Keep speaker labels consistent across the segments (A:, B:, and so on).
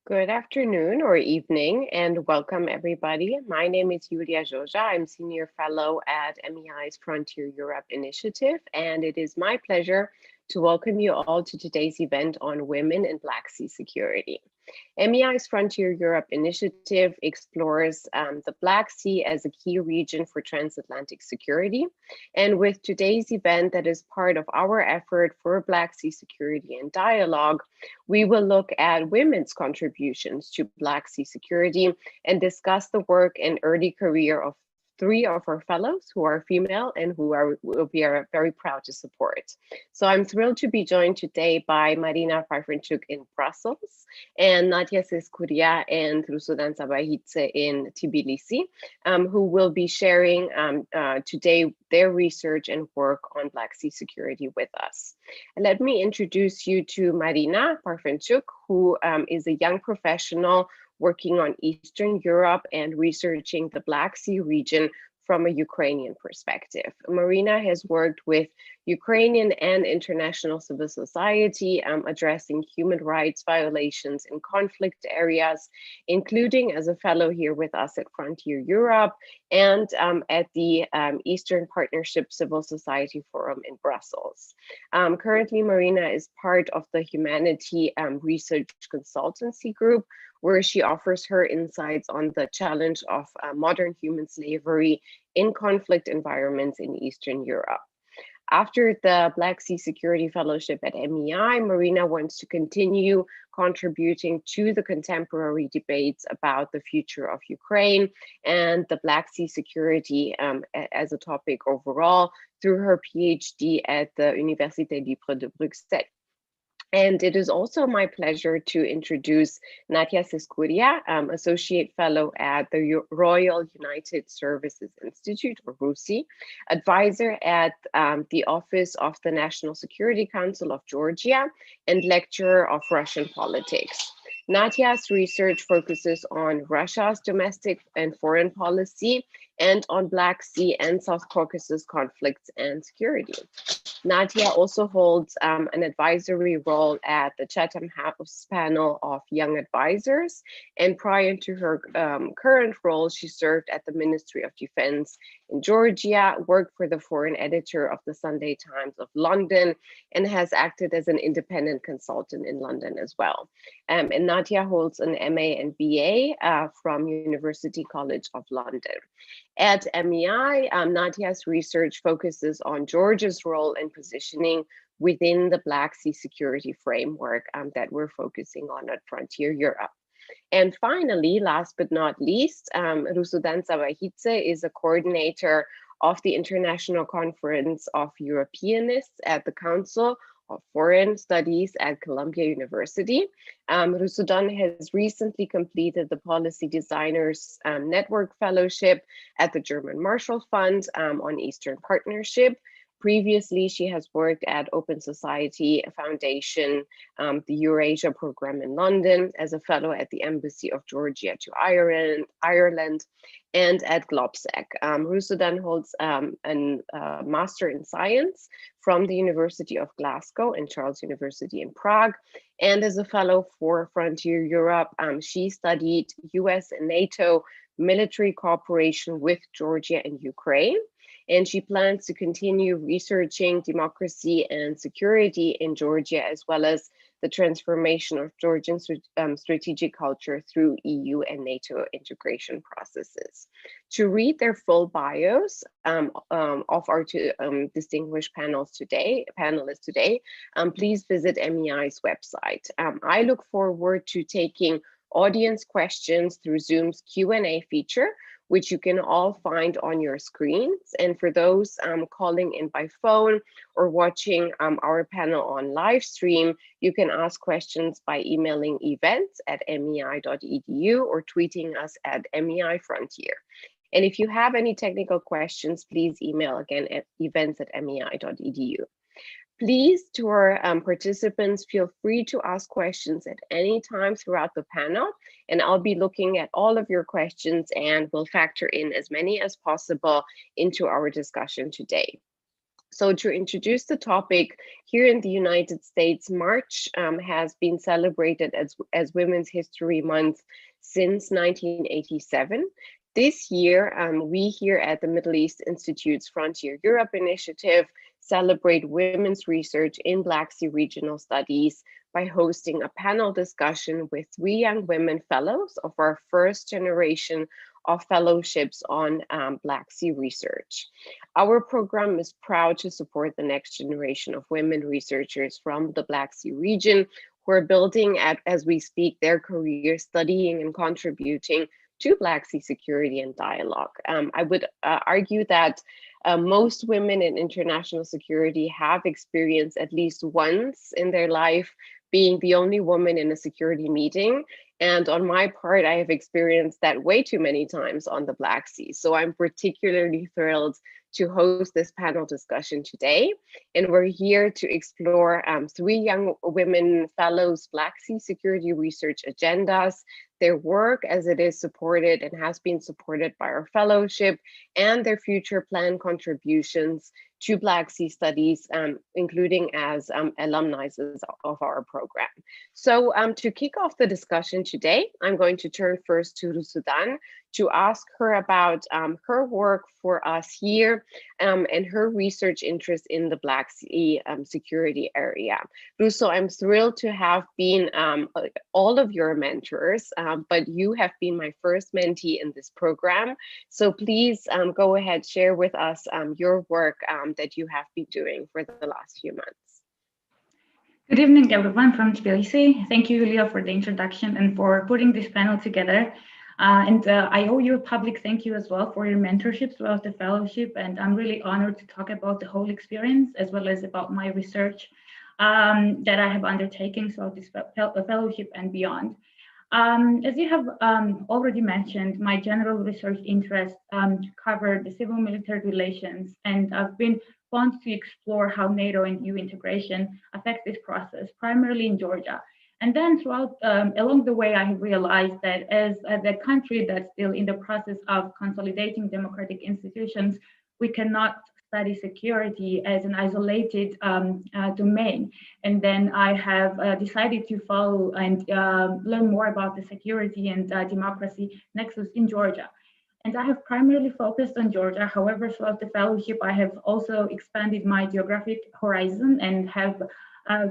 A: Good afternoon or evening, and welcome everybody. My name is Julia Joja. I'm Senior Fellow at MEI's Frontier Europe Initiative, and it is my pleasure to welcome you all to today's event on women in Black Sea security. MEI's Frontier Europe Initiative explores the Black Sea as a key region for transatlantic security. And with today's event that is part of our effort for Black Sea security and dialogue, we will look at women's contributions to Black Sea security and discuss the work and early career of three of our fellows who are female and we are very proud to support. So I'm thrilled to be joined today by Marina Farfenchuk in Brussels and Nadia Seskuria and Rusudan Sabahidze in Tbilisi, who will be sharing today their research and work on Black Sea security with us. And let me introduce you to Marina Farfenchuk, who is a young professional working on Eastern Europe and researching the Black Sea region from a Ukrainian perspective. Marina has worked with Ukrainian and international civil society addressing human rights violations in conflict areas, including as a fellow here with us at Frontier Europe and at the Eastern Partnership Civil Society Forum in Brussels. Currently, Marina is part of the Humanity Research Consultancy Group, where she offers her insights on the challenge of modern human slavery in conflict environments in Eastern Europe. After the Black Sea Security Fellowship at MEI, Marina wants to continue contributing to the contemporary debates about the future of Ukraine and the Black Sea security as a topic overall through her PhD at the Université Libre de Bruxelles. And it is also my pleasure to introduce Nadia Seskuria, Associate Fellow at the Royal United Services Institute, or RUSI, advisor at the Office of the National Security Council of Georgia, and lecturer of Russian politics. Nadia's research focuses on Russia's domestic and foreign policy and on Black Sea and South Caucasus conflicts and security. Nadia also holds an advisory role at the Chatham House panel of young advisors. And prior to her current role, she served at the Ministry of Defense in Georgia, worked for the foreign editor of the Sunday Times of London, and has acted as an independent consultant in London as well. And Nadia holds an MA and BA from University College of London. At MEI, Nadia's research focuses on Georgia's role and positioning within the Black Sea security framework that we're focusing on at Frontier Europe. And finally, last but not least, Rusudan Sabahidze is a coordinator of the International Conference of Europeanists at the Council of Foreign Studies at Columbia University. Rusudan has recently completed the Policy Designers Network Fellowship at the German Marshall Fund on Eastern Partnership. Previously, she has worked at Open Society Foundation, the Eurasia Program in London, as a fellow at the Embassy of Georgia to Ireland, and at GlobSec. Rusudan holds a Master in Science from the University of Glasgow and Charles University in Prague. And as a fellow for Frontier Europe, she studied US and NATO military cooperation with Georgia and Ukraine. And she plans to continue researching democracy and security in Georgia, as well as the transformation of Georgian strategic culture through EU and NATO integration processes. To read their full bios of our two distinguished panelists today, please visit MEI's website. I look forward to taking audience questions through Zoom's Q&A feature, which you can all find on your screens. And for those calling in by phone or watching our panel on live stream, you can ask questions by emailing events@mei.edu or tweeting us at MEI Frontier. And if you have any technical questions, please email again at events@mei.edu. Please, to our participants, feel free to ask questions at any time throughout the panel, and I'll be looking at all of your questions and will factor in as many as possible into our discussion today. So to introduce the topic, here in the United States, March has been celebrated as Women's History Month since 1987. This year, we here at the Middle East Institute's Frontier Europe initiative celebrate women's research in Black Sea regional studies by hosting a panel discussion with 3 young women fellows of our first generation of fellowships on Black Sea research. Our program is proud to support the next generation of women researchers from the Black Sea region who are building as we speak their career studying and contributing to Black Sea security and dialogue. I would argue that most women in international security have experienced at least once in their life being the only woman in a security meeting. And on my part, I have experienced that way too many times on the Black Sea. So I'm particularly thrilled to host this panel discussion today. And we're here to explore 3 young women fellows' Black Sea security research agendas, their work as it is supported and has been supported by our fellowship, and their future planned contributions to Black Sea studies, including as alumni of our program. So to kick off the discussion today, I'm going to turn first to Rusudan to ask her about her work for us here and her research interest in the Black Sea security area. Russo, I'm thrilled to have been all of your mentors, but you have been my first mentee in this program. So please go ahead, share with us your work that you have been doing for the last few months.
B: Good evening, everyone from Tbilisi. Thank you, Julia, for the introduction and for putting this panel together. I owe you a public thank you as well for your mentorship throughout the fellowship. And I'm really honored to talk about the whole experience as well as about my research that I have undertaken throughout this fellowship and beyond. As you have already mentioned, my general research interests cover the civil-military relations, and I've been fond to explore how NATO and EU integration affects this process, primarily in Georgia. And then throughout, along the way, I have realized that as the country that's still in the process of consolidating democratic institutions, we cannot study security as an isolated domain. And then I have decided to follow and learn more about the security and democracy nexus in Georgia. And I have primarily focused on Georgia. However, throughout the fellowship, I have also expanded my geographic horizon and have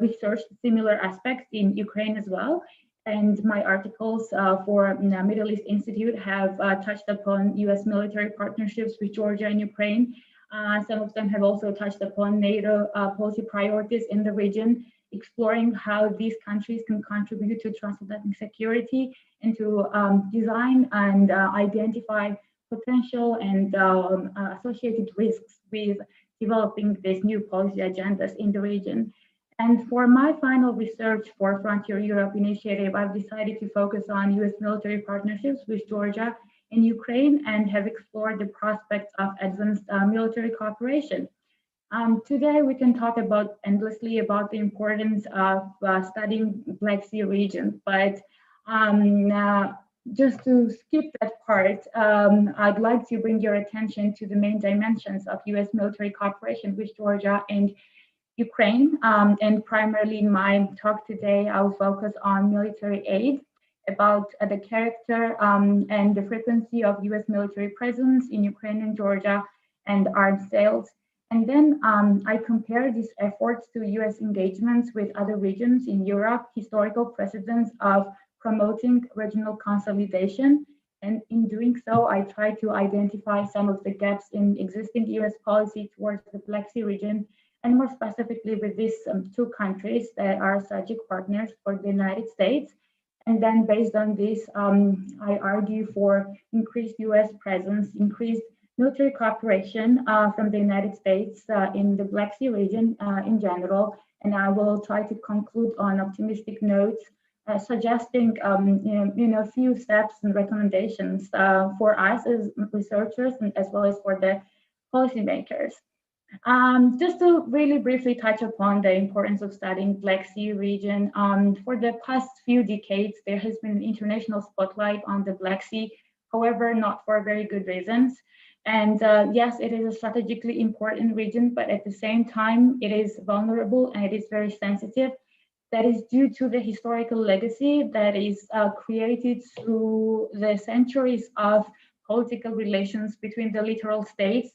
B: researched similar aspects in Ukraine as well. And my articles for the Middle East Institute have touched upon US military partnerships with Georgia and Ukraine. Some of them have also touched upon NATO policy priorities in the region, exploring how these countries can contribute to transatlantic security and to design and identify potential and associated risks with developing these new policy agendas in the region. And for my final research for Frontier Europe initiative, I've decided to focus on US military partnerships with Georgia in Ukraine and have explored the prospects of advanced military cooperation. Today, we can talk about endlessly about the importance of studying Black Sea region, but just to skip that part, I'd like to bring your attention to the main dimensions of US military cooperation with Georgia and Ukraine. And primarily in my talk today, I will focus on military aid, about the character and the frequency of US military presence in Ukraine and Georgia and arms sales. And then I compare these efforts to US engagements with other regions in Europe, historical precedents of promoting regional consolidation. And in doing so, I try to identify some of the gaps in existing US policy towards the Black Sea region, and more specifically with these 2 countries that are strategic partners for the United States. And then based on this, I argue for increased US presence, increased military cooperation from the United States in the Black Sea region in general. And I will try to conclude on optimistic notes, suggesting a few steps and recommendations for us as researchers and as well as for the policymakers. Just to really briefly touch upon the importance of studying Black Sea region, for the past few decades, there has been an international spotlight on the Black Sea, however, not for very good reasons. And yes, it is a strategically important region, but at the same time, it is vulnerable and it is very sensitive. That is due to the historical legacy that is created through the centuries of political relations between the littoral states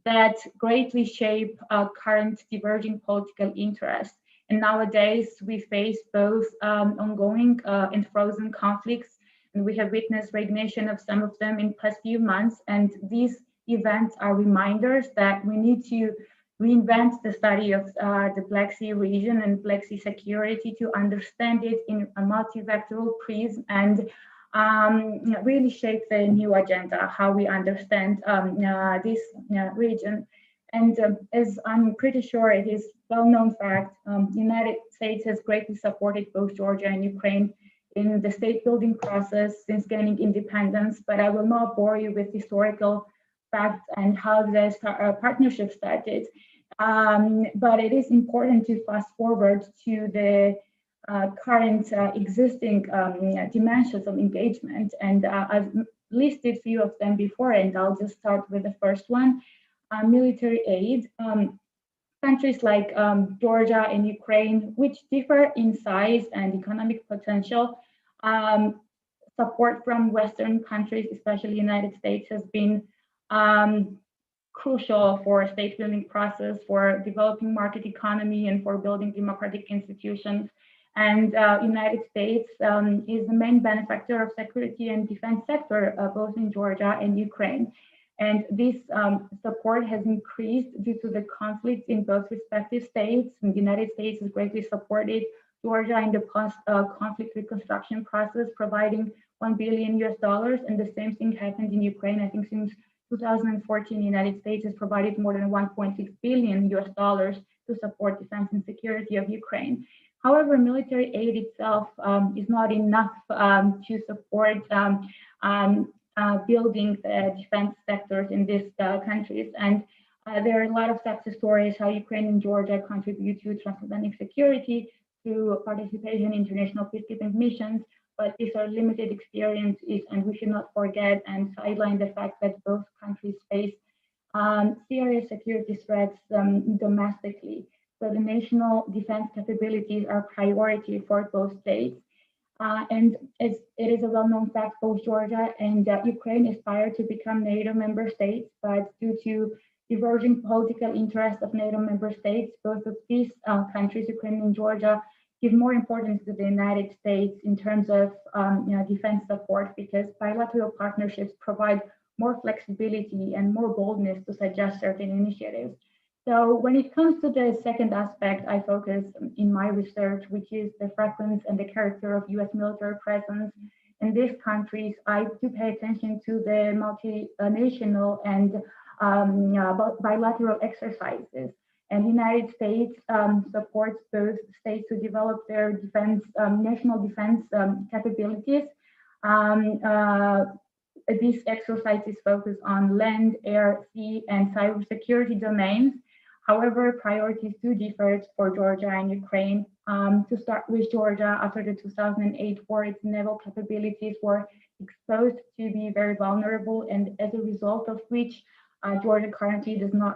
B: that greatly shape current diverging political interests. And nowadays, we face both ongoing and frozen conflicts, and we have witnessed resignation of some of them in past few months. And these events are reminders that we need to reinvent the study of the Black Sea region and Black Sea security to understand it in a multivectoral prism and really shape the new agenda, how we understand this region. And as I'm pretty sure it is well-known fact, United States has greatly supported both Georgia and Ukraine in the state building process since gaining independence, but I will not bore you with historical facts and how the partnership started. But it is important to fast forward to the current existing dimensions of engagement. And I've listed a few of them before, and I'll just start with the first one, military aid. Countries like Georgia and Ukraine, which differ in size and economic potential, support from Western countries, especially United States, has been crucial for state building process, for developing market economy, and for building democratic institutions. And United States is the main benefactor of security and defense sector, both in Georgia and Ukraine. And this support has increased due to the conflicts in both respective states. And the United States has greatly supported Georgia in the post-conflict reconstruction process, providing $1 billion US. And the same thing happened in Ukraine. I think since 2014, the United States has provided more than $1.6 billion US to support defense and security of Ukraine. However, military aid itself is not enough to support building the defense sectors in these countries. And there are a lot of success stories how Ukraine and Georgia contribute to transatlantic security through participation in international peacekeeping missions, but these are limited experiences, and we should not forget and sideline the fact that both countries face serious security threats domestically. So the national defense capabilities are priority for both states. And as it is a well-known fact, both Georgia and Ukraine aspire to become NATO member states, but due to diverging political interests of NATO member states, both of these countries, Ukraine and Georgia, give more importance to the United States in terms of defense support, because bilateral partnerships provide more flexibility and more boldness to suggest certain initiatives. So when it comes to the second aspect, I focus in my research, which is the frequency and the character of US military presence in these countries. I do pay attention to the multinational and bilateral exercises. And the United States supports both states to develop their defense, national defense capabilities. These exercises focus on land, air, sea, and cybersecurity domains. However, priorities do differ for Georgia and Ukraine. To start with Georgia, after the 2008 war, its naval capabilities were exposed to be very vulnerable, and as a result of which, Georgia currently does not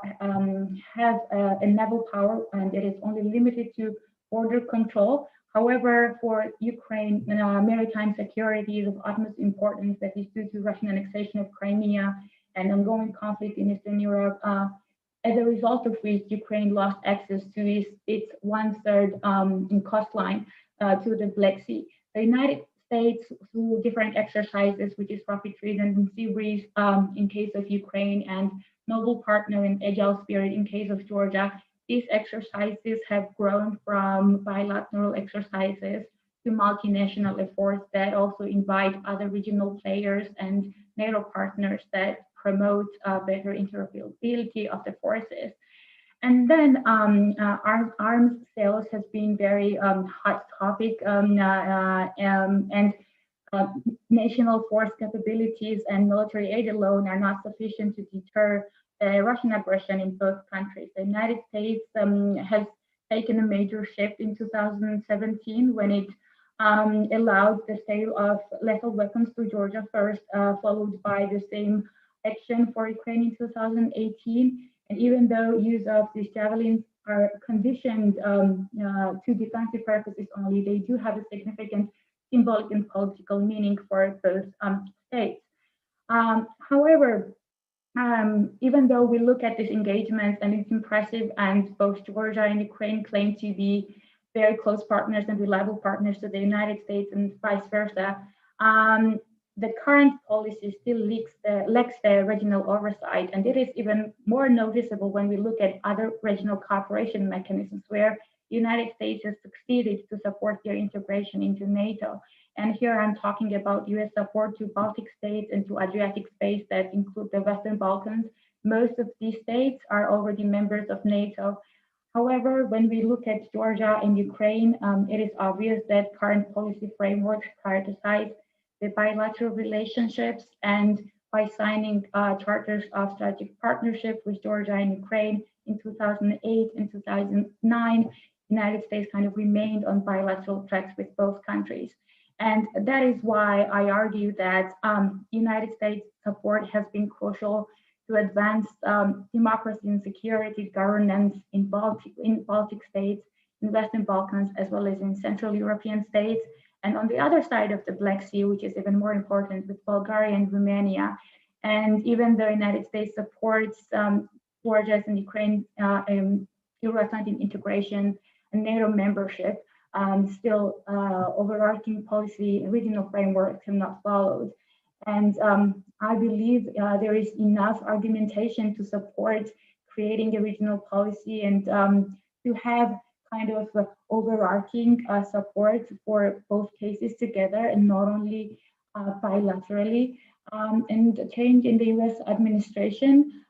B: have a naval power, and it is only limited to border control. However, for Ukraine, maritime security is of utmost importance, that is due to Russian annexation of Crimea and ongoing conflict in Eastern Europe, as a result of which Ukraine lost access to its one-third coastline to the Black Sea. The United States, through different exercises, which is rapid treatment and sea breeze in case of Ukraine, and noble partner and agile spirit in case of Georgia, these exercises have grown from bilateral exercises to multinational efforts that also invite other regional players and NATO partners that promote better interoperability of the forces. And then arms sales has been very hot topic, and national force capabilities and military aid alone are not sufficient to deter Russian aggression in both countries. The United States has taken a major shift in 2017 when it allowed the sale of lethal weapons to Georgia first, followed by the same action for Ukraine in 2018. And even though use of these javelins are conditioned to defensive purposes only, they do have a significant symbolic and political meaning for both states. However, even though we look at these engagements and it's impressive, and both Georgia and Ukraine claim to be very close partners and reliable partners to the United States and vice versa, the current policy still lacks the regional oversight. And it is even more noticeable when we look at other regional cooperation mechanisms where the United States has succeeded to support their integration into NATO. And here I'm talking about US support to Baltic states and to Adriatic states that include the Western Balkans. Most of these states are already members of NATO. However, when we look at Georgia and Ukraine, it is obvious that current policy frameworks prioritize the bilateral relationships, and by signing charters of strategic partnership with Georgia and Ukraine in 2008 and 2009, the United States kind of remained on bilateral tracks with both countries. And that is why I argue that United States support has been crucial to advance democracy and security governance in Baltic states, in Western Balkans, as well as in Central European states. And on the other side of the Black Sea, which is even more important, with Bulgaria and Romania. And even though the United States supports Georgia's and Ukraine's Euro-Atlantic integration and NATO membership, still overarching policy regional frameworks have not followed. And I believe there is enough argumentation to support creating a regional policy and to have kind of overarching support for both cases together and not only bilaterally. And the change in the US administration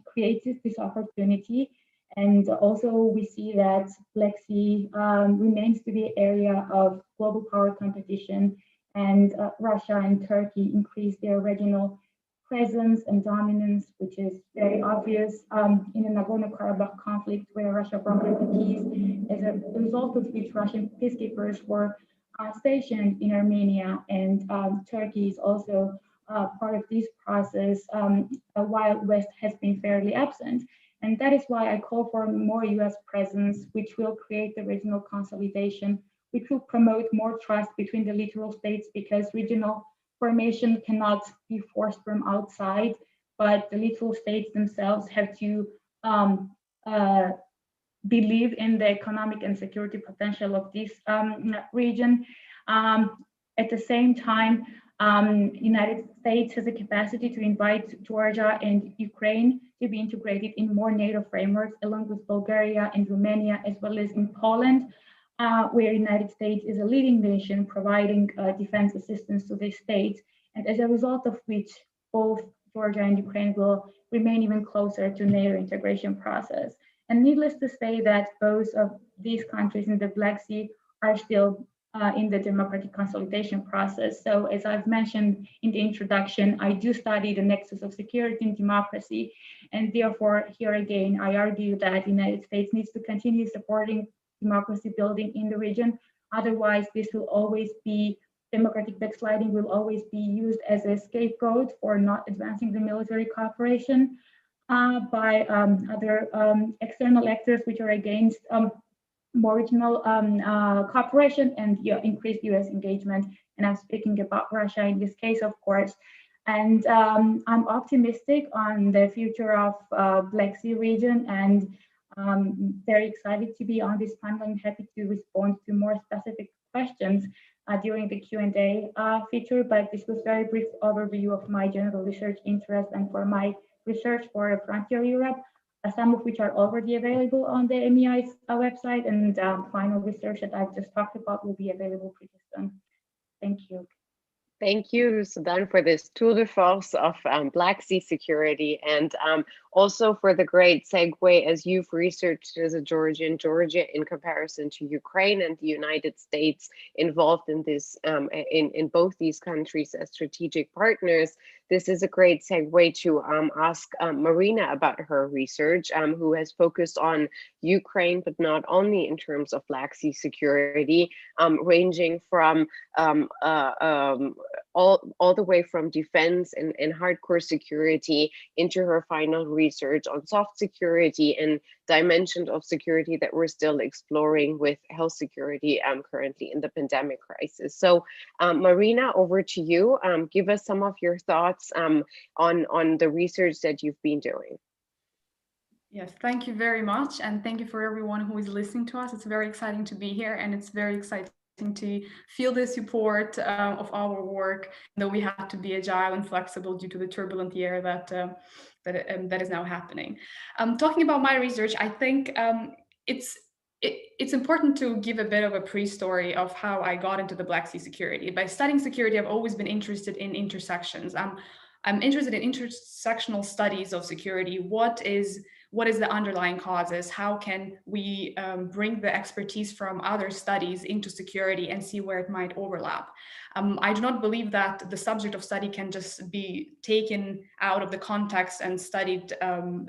B: creates this opportunity. And also we see that Black Sea remains to be an area of global power competition, and Russia and Turkey increase their regional presence and dominance, which is very obvious in the Nagorno-Karabakh conflict, where Russia brokered the peace, as a result of which Russian peacekeepers were stationed in Armenia, and Turkey is also part of this process, while West has been fairly absent. And that is why I call for more US presence, which will create the regional consolidation, which will promote more trust between the littoral states, because regional formation cannot be forced from outside, but the littoral states themselves have to believe in the economic and security potential of this region. At the same time, United States has a capacity to invite Georgia and Ukraine to be integrated in more NATO frameworks, along with Bulgaria and Romania, as well as in Poland, where United States is a leading nation providing defense assistance to these states, and as a result of which both Georgia and Ukraine will remain even closer to NATO integration process. And needless to say that both of these countries in the Black Sea are still in the democratic consolidation process. So as I've mentioned in the introduction, I do study the nexus of security and democracy. And therefore, here again, I argue that the United States needs to continue supporting democracy building in the region. Otherwise, this will always be, democratic backsliding will always be used as a scapegoat for not advancing the military cooperation by other external actors which are against more regional cooperation and increased US engagement. And I'm speaking about Russia in this case, of course. And I'm optimistic on the future of Black Sea region, and very excited to be on this panel and happy to respond to more specific questions during the Q&A feature. But this was a very brief overview of my general research interest and for my research for Frontier Europe, some of which are already available on the MEI's website, and final research that I've just talked about will be available pretty soon. Thank you.
A: Thank you, Rusudan, for this tour de force of Black Sea security, and also for the great segue as you've researched as a Georgian, Georgia in comparison to Ukraine and the United States involved in this, in both these countries as strategic partners. This is a great segue to ask Marina about her research, who has focused on Ukraine, but not only in terms of Black Sea security, ranging from all the way from defense and hardcore security into her final research on soft security and dimensions of security that we're still exploring with health security currently in the pandemic crisis. So Marina, over to you. Give us some of your thoughts on the research that you've been doing.
C: Yes, thank you very much. And thank you for everyone who is listening to us. It's very exciting to be here, and it's very exciting to feel the support of our work, though we have to be agile and flexible due to the turbulent year that is now happening. Talking about my research, I think it's it's important to give a bit of a pre-story of how I got into the Black Sea security. By studying security, I've always been interested in intersections. I'm interested in intersectional studies of security. What is the underlying causes? How can we bring the expertise from other studies into security and see where it might overlap? I do not believe that the subject of study can just be taken out of the context and studied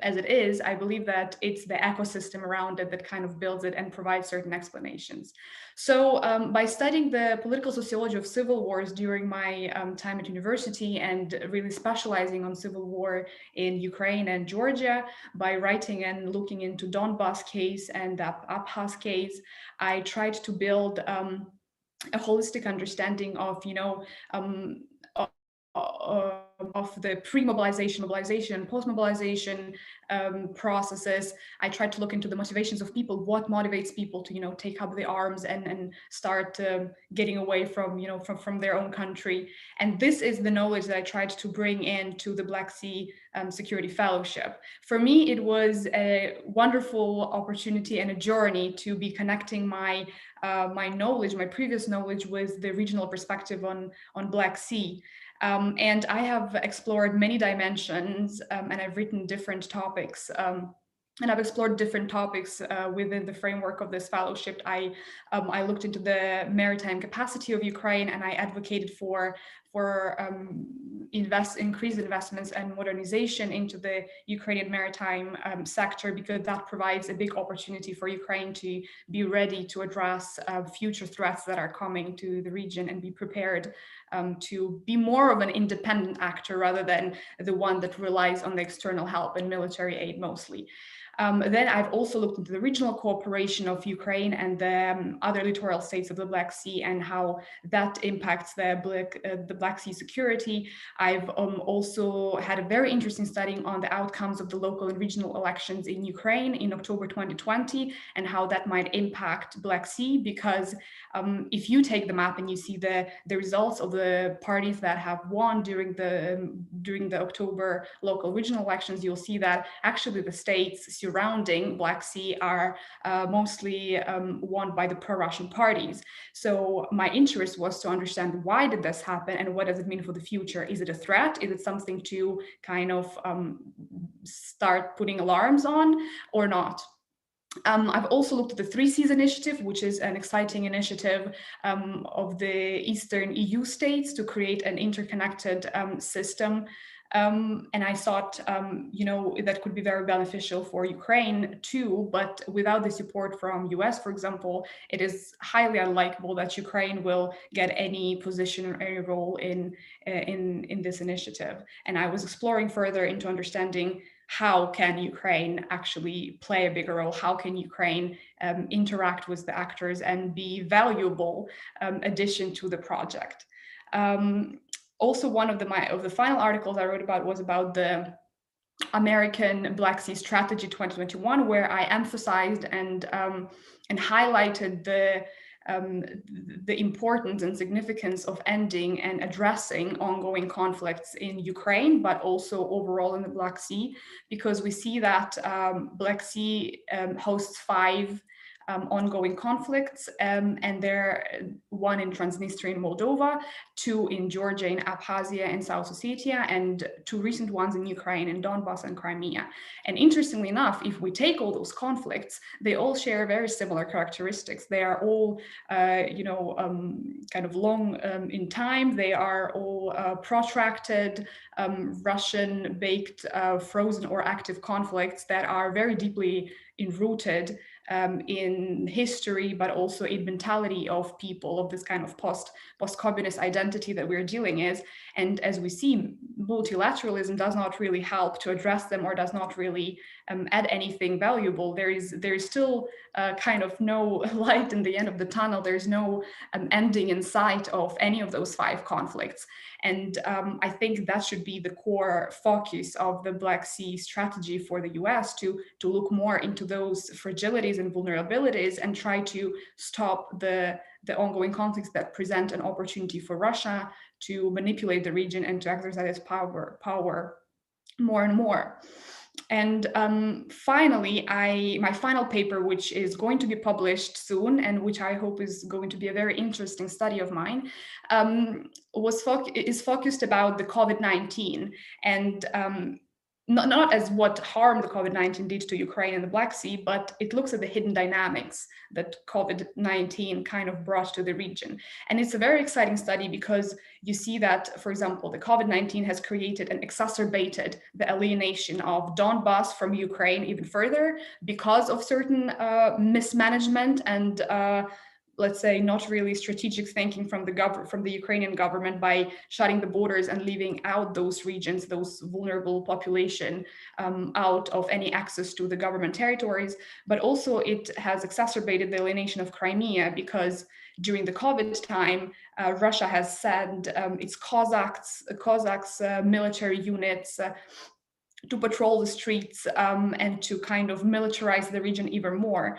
C: as it is. I believe that it's the ecosystem around it that kind of builds it and provides certain explanations. So by studying the political sociology of civil wars during my time at university and really specializing on civil war in Ukraine and Georgia, by writing and looking into Donbass case and Abkhaz case, I tried to build a holistic understanding of, of the pre-mobilization, mobilization, post-mobilization processes. I tried to look into the motivations of people, what motivates people to, take up the arms and start getting away from, from their own country. And this is the knowledge that I tried to bring into the Black Sea Security Fellowship. For me, it was a wonderful opportunity and a journey to be connecting my knowledge, my previous knowledge, with the regional perspective on Black Sea. And I have explored many dimensions and I've written different topics. And I've explored different topics within the framework of this fellowship. I looked into the maritime capacity of Ukraine, and I advocated for increased investments and modernization into the Ukrainian maritime sector, because that provides a big opportunity for Ukraine to be ready to address future threats that are coming to the region and be prepared to be more of an independent actor rather than the one that relies on the external help and military aid mostly. Then I've also looked into the regional cooperation of Ukraine and the other littoral states of the Black Sea and how that impacts the Black Sea security. I've also had a very interesting study on the outcomes of the local and regional elections in Ukraine in October 2020 and how that might impact Black Sea, because if you take the map and you see the results of the parties that have won during the October local regional elections, you'll see that actually the states surrounding Black Sea are mostly won by the pro-Russian parties. So my interest was to understand, why did this happen and what does it mean for the future? Is it a threat? Is it something to kind of start putting alarms on or not? I've also looked at the Three Seas Initiative, which is an exciting initiative of the Eastern EU states to create an interconnected system. And I thought, that could be very beneficial for Ukraine too, but without the support from US, for example, it is highly unlikely that Ukraine will get any position or any role in this initiative. And I was exploring further into understanding, how can Ukraine actually play a bigger role? How can Ukraine interact with the actors and be valuable addition to the project? Also, one of the final articles I wrote about was about the American Black Sea Strategy 2021, where I emphasized and highlighted the importance and significance of ending and addressing ongoing conflicts in Ukraine, but also overall in the Black Sea, because we see that Black Sea hosts 5 ongoing conflicts, and they're one in Transnistria and Moldova, 2 in Georgia, in Abkhazia and South Ossetia, and 2 recent ones in Ukraine, in Donbass and Crimea. And interestingly enough, if we take all those conflicts, they all share very similar characteristics. They are all, kind of long in time. They are all protracted, Russian-baked, frozen or active conflicts that are very deeply enrooted in history, but also in mentality of people, of this kind of post-communist identity that we're dealing with. And as we see, multilateralism does not really help to address them, or does not really add anything valuable. There is still kind of no light in the end of the tunnel. There's no ending in sight of any of those 5 conflicts. And I think that should be the core focus of the Black Sea strategy for the US, to look more into those fragilities and vulnerabilities and try to stop the ongoing conflicts that present an opportunity for Russia to manipulate the region and to exercise its power more and more. And finally, my final paper, which is going to be published soon, and which I hope is going to be a very interesting study of mine, is focused about the COVID-19, and not as what harm the COVID-19 did to Ukraine and the Black Sea, but it looks at the hidden dynamics that COVID-19 kind of brought to the region. And it's a very exciting study because you see that, for example, the COVID-19 has created and exacerbated the alienation of Donbass from Ukraine even further because of certain mismanagement and let's say, not really strategic thinking from the Ukrainian government by shutting the borders and leaving out those regions, those vulnerable population, out of any access to the government territories. But also it has exacerbated the alienation of Crimea, because during the COVID time, Russia has sent its Cossacks military units to patrol the streets and to kind of militarize the region even more.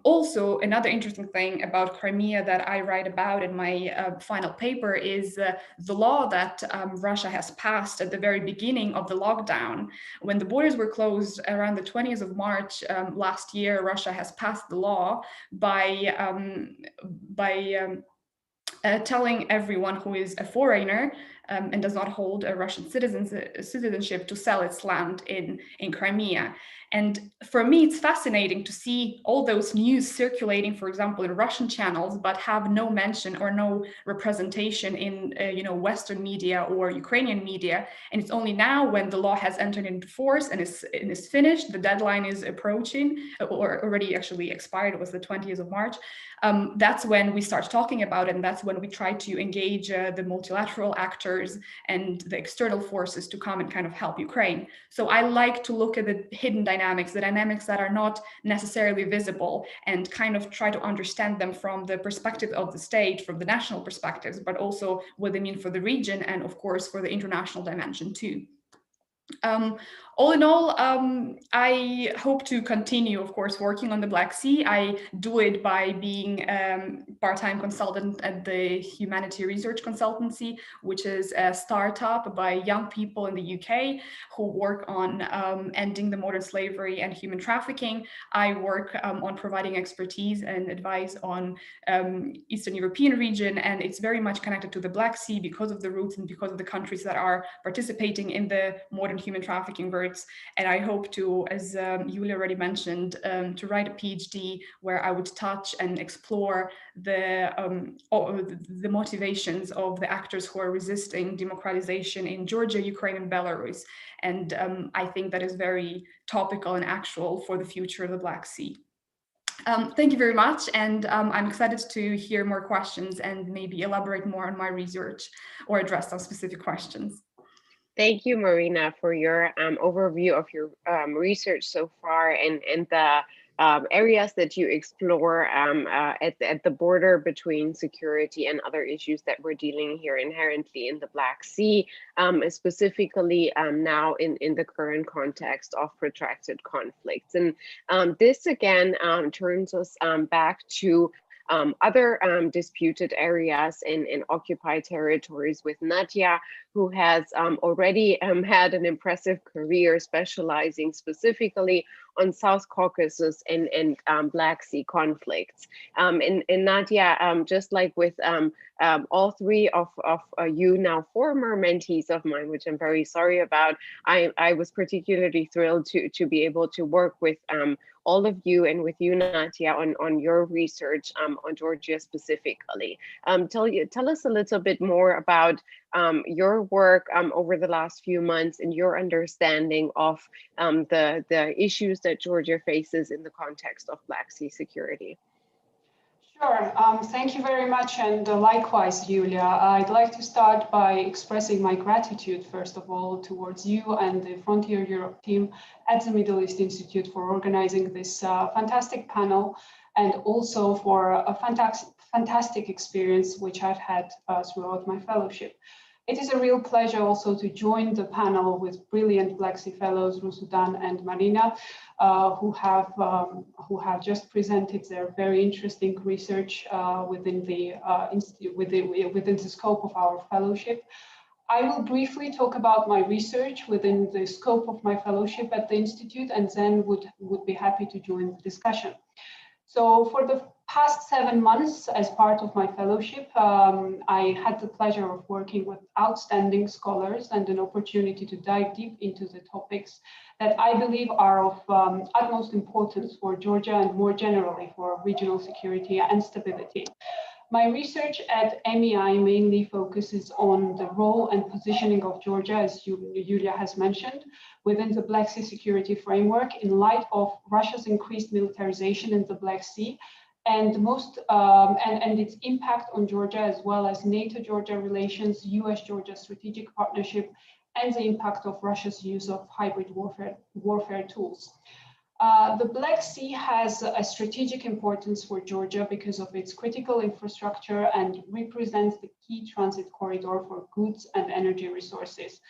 C: Also, another interesting thing about Crimea that I write about in my final paper is the law that Russia has passed at the very beginning of the lockdown. When the borders were closed around the 20th of March last year, Russia has passed the law by telling everyone who is a foreigner and does not hold a Russian citizenship to sell its land in Crimea. And for me, it's fascinating to see all those news circulating, for example, in Russian channels, but have no mention or no representation in Western media or Ukrainian media. And it's only now, when the law has entered into force and is finished, the deadline is approaching, or already actually expired, it was the 20th of March. That's when we start talking about it, and that's when we try to engage the multilateral actors and the external forces to come and kind of help Ukraine. So I like to look at the hidden dynamics, the dynamics that are not necessarily visible, and kind of try to understand them from the perspective of the state, from the national perspectives, but also what they mean for the region, and of course for the international dimension too. All in all, I hope to continue, of course, working on the Black Sea. I do it by being part-time consultant at the Humanity Research Consultancy, which is a startup by young people in the UK who work on ending the modern slavery and human trafficking. I work on providing expertise and advice on Eastern European region, and it's very much connected to the Black Sea because of the roots and because of the countries that are participating in the modern human trafficking routes. And I hope to, as Yulia already mentioned, to write a PhD where I would touch and explore the motivations of the actors who are resisting democratization in Georgia, Ukraine, and Belarus. And I think that is very topical and actual for the future of the Black Sea. Thank you very much, and I'm excited to hear more questions and maybe elaborate more on my research or address some specific questions.
A: Thank you, Marina, for your overview of your research so far, and the areas that you explore at the border between security and other issues that we're dealing here inherently in the Black Sea, specifically now in the current context of protracted conflicts. And this again turns us back to other disputed areas in occupied territories with Nadia, who has already had an impressive career specializing specifically on South Caucasus and Black Sea conflicts. And Nadia, just like with all three of you now former mentees of mine, which I'm very sorry about, I was particularly thrilled to be able to work with all of you and with you, Nadia, on your research on Georgia specifically. Tell us a little bit more about your work over the last few months and your understanding of the issues that Georgia faces in the context of Black Sea security?
D: Sure. Thank you very much. And likewise, Julia, I'd like to start by expressing my gratitude, first of all, towards you and the Frontier Europe team at the Middle East Institute for organizing this fantastic panel, and also for a fantastic experience which I've had throughout my fellowship. It is a real pleasure also to join the panel with brilliant Black Sea Fellows, Rusudan and Marina, who have just presented their very interesting research within the scope of our fellowship. I will briefly talk about my research within the scope of my fellowship at the Institute, and then would be happy to join the discussion. So for the past 7 months, as part of my fellowship, I had the pleasure of working with outstanding scholars and an opportunity to dive deep into the topics that I believe are of utmost importance for Georgia and more generally for regional security and stability. My research at MEI mainly focuses on the role and positioning of Georgia, as Julia has mentioned, within the Black Sea security framework in light of Russia's increased militarization in the Black Sea and its impact on Georgia, as well as NATO-Georgia relations, US-Georgia strategic partnership, and the impact of Russia's use of hybrid warfare tools. The Black Sea has a strategic importance for Georgia because of its critical infrastructure and represents the key transit corridor for goods and energy resources.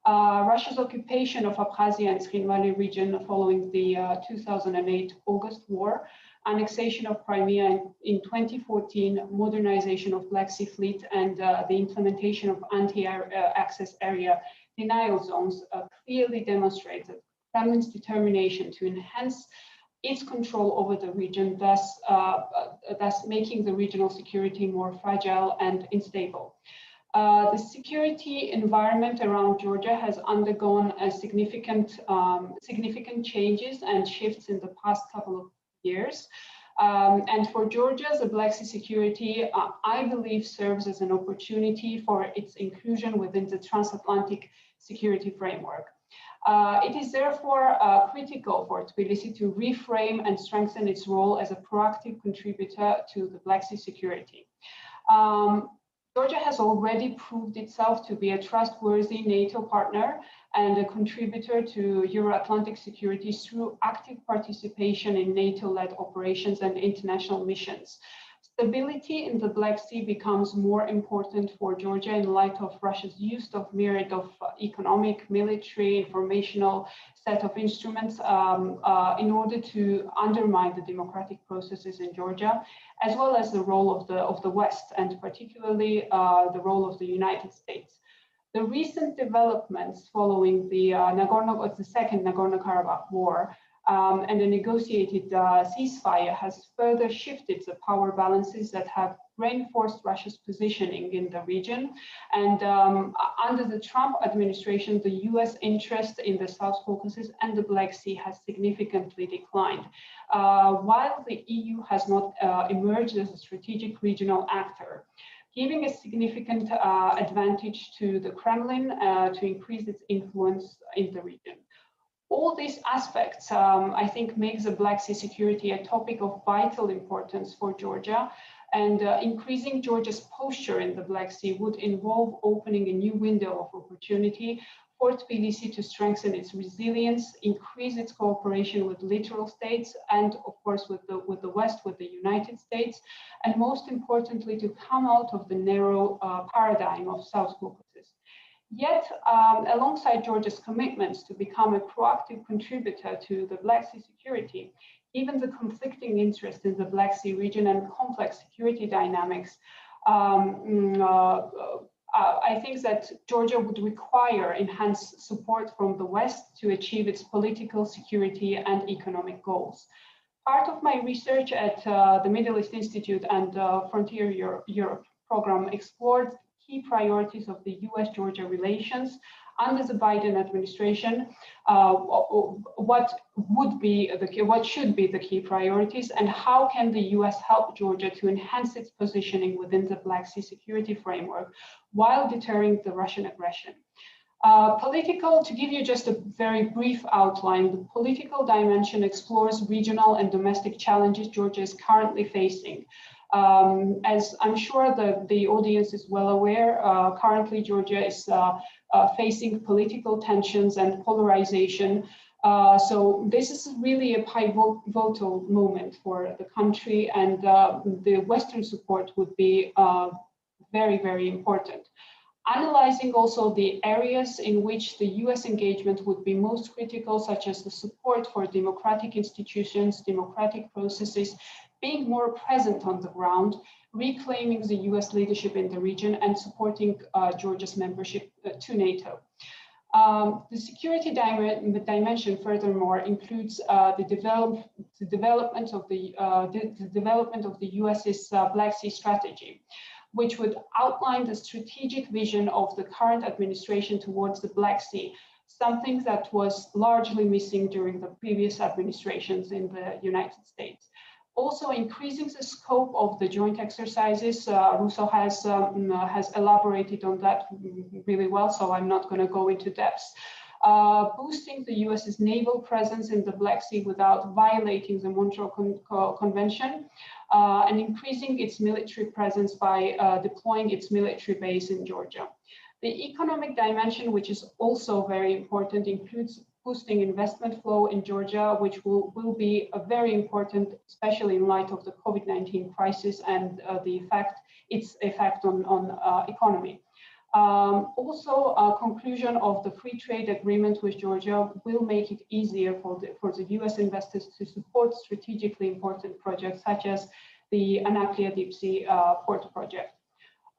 D: Russia's occupation of Abkhazia and Skhin Valley region following the 2008 August War, annexation of Crimea in 2014, modernization of Black Sea Fleet, and the implementation of anti-access area denial zones clearly demonstrates that Kremlin's determination to enhance its control over the region, thus making the regional security more fragile and unstable. The security environment around Georgia has undergone a significant changes and shifts in the past couple of years. And for Georgia, the Black Sea security, I believe, serves as an opportunity for its inclusion within the transatlantic security framework. It is therefore critical for Tbilisi to reframe and strengthen its role as a proactive contributor to the Black Sea security. Georgia has already proved itself to be a trustworthy NATO partner and a contributor to Euro-Atlantic security through active participation in NATO-led operations and international missions. Stability in the Black Sea becomes more important for Georgia in light of Russia's use of myriad of economic, military, informational set of instruments in order to undermine the democratic processes in Georgia, as well as the role of the West, and particularly the role of the United States. The recent developments following the second Nagorno-Karabakh war and a negotiated ceasefire has further shifted the power balances that have reinforced Russia's positioning in the region. And under the Trump administration, the US interest in the South Caucasus and the Black Sea has significantly declined. While the EU has not emerged as a strategic regional actor, giving a significant advantage to the Kremlin to increase its influence in the region. All these aspects, I think, makes the Black Sea security a topic of vital importance for Georgia, and increasing Georgia's posture in the Black Sea would involve opening a new window of opportunity for Tbilisi to strengthen its resilience, increase its cooperation with littoral states, and of course with the West, with the United States, and most importantly, to come out of the narrow paradigm of South Caucasus. Yet, alongside Georgia's commitments to become a proactive contributor to the Black Sea security, given the conflicting interest in the Black Sea region and complex security dynamics, I think that Georgia would require enhanced support from the West to achieve its political, security, and economic goals. Part of my research at the Middle East Institute and Frontier Europe program explored key priorities of the US-Georgia relations under the Biden administration, what should be the key priorities, and how can the US help Georgia to enhance its positioning within the Black Sea security framework while deterring the Russian aggression. To give you just a very brief outline, the political dimension explores regional and domestic challenges Georgia is currently facing. As I'm sure the audience is well aware, currently Georgia is facing political tensions and polarization. So this is really a pivotal moment for the country, and the Western support would be very, very important. Analyzing also the areas in which the US engagement would be most critical, such as the support for democratic institutions, democratic processes, being more present on the ground, reclaiming the US leadership in the region, and supporting Georgia's membership to NATO. The security dimension, furthermore, includes the development of the US's Black Sea strategy, which would outline the strategic vision of the current administration towards the Black Sea, something that was largely missing during the previous administrations in the United States. Also, increasing the scope of the joint exercises, Russo has elaborated on that really well, so I'm not going to go into depths. Boosting the US's naval presence in the Black Sea without violating the Montreal Convention, and increasing its military presence by deploying its military base in Georgia. The economic dimension, which is also very important, includes boosting investment flow in Georgia, which will be very important, especially in light of the COVID-19 crisis and its effect on economy. Also, conclusion of the free trade agreement with Georgia will make it easier for the US investors to support strategically important projects such as the Anaklia Deep Sea Port project.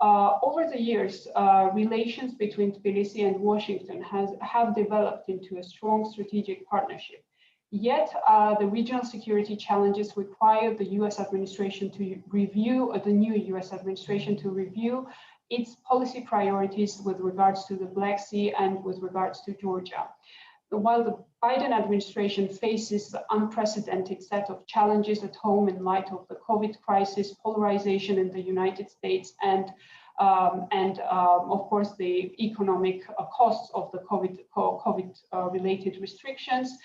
D: Over the years, relations between Tbilisi and Washington have developed into a strong strategic partnership. Yet, the regional security challenges require the US administration to review, the new US administration to review its policy priorities with regards to the Black Sea and with regards to Georgia. While the Biden administration faces an unprecedented set of challenges at home in light of the COVID crisis, polarization in the United States, and of course the economic costs of the COVID-related restrictions,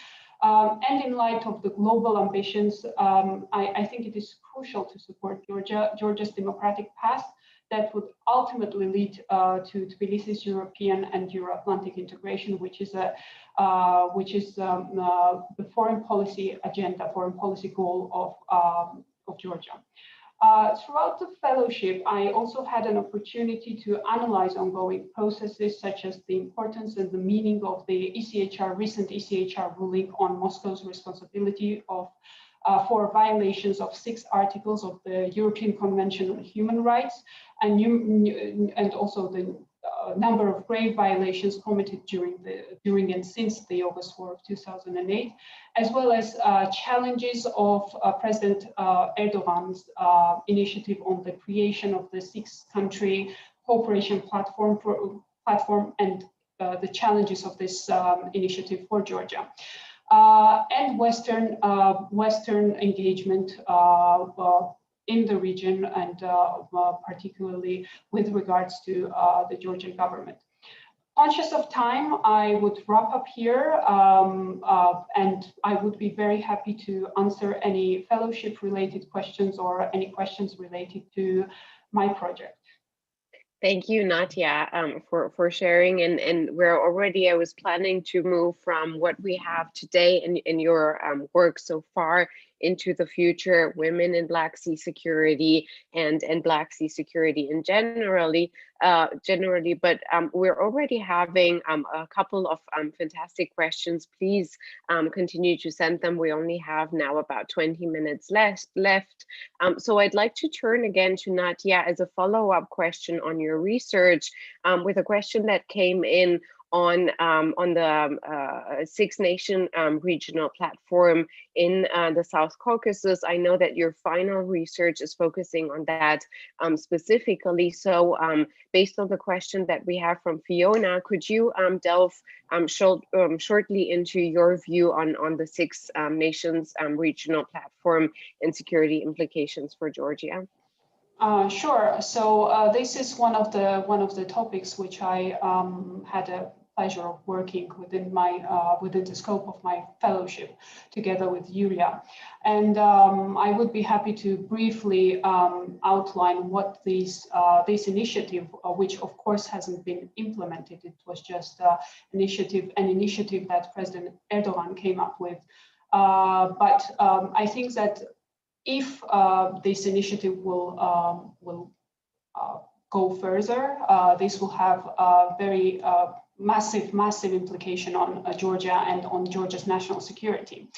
D: and in light of the global ambitions, I think it is crucial to support Georgia's democratic path that would ultimately lead to Tbilisi's European and Euro-Atlantic integration, which is the foreign policy agenda, foreign policy goal of Georgia. Throughout the fellowship, I also had an opportunity to analyze ongoing processes such as the importance and the meaning of the recent ECHR ruling on Moscow's responsibility for violations of 6 articles of the European Convention on Human Rights, and also the number of grave violations committed during and since the August War of 2008, as well as challenges of President Erdogan's initiative on the creation of the 6-country cooperation platform and the challenges of this initiative for Georgia. And Western engagement in the region, and particularly with regards to the Georgian government. Conscious of time, I would wrap up here, and I would be very happy to answer any fellowship-related questions or any questions related to my project.
A: Thank you, Nadia, for sharing. And I was planning to move from what we have today in your work so far into the future, women in Black Sea security and Black Sea security in generally, but we're already having a couple of fantastic questions. Please continue to send them. We only have now about 20 minutes left. So I'd like to turn again to Nadia as a follow-up question on your research with a question that came in on the Six Nation regional platform in the South Caucasus. I know that your final research is focusing on that specifically. So based on the question that we have from Fiona, could you delve shortly into your view on the Six Nations regional platform and security implications for Georgia?
D: Sure. So this is one of the topics which I had a pleasure of working within the scope of my fellowship together with Julia. And I would be happy to briefly outline what this initiative, which of course hasn't been implemented, it was just an initiative that President Erdogan came up with. But I think that if this initiative will go further, this will have a very massive implication on Georgia and on Georgia's national security.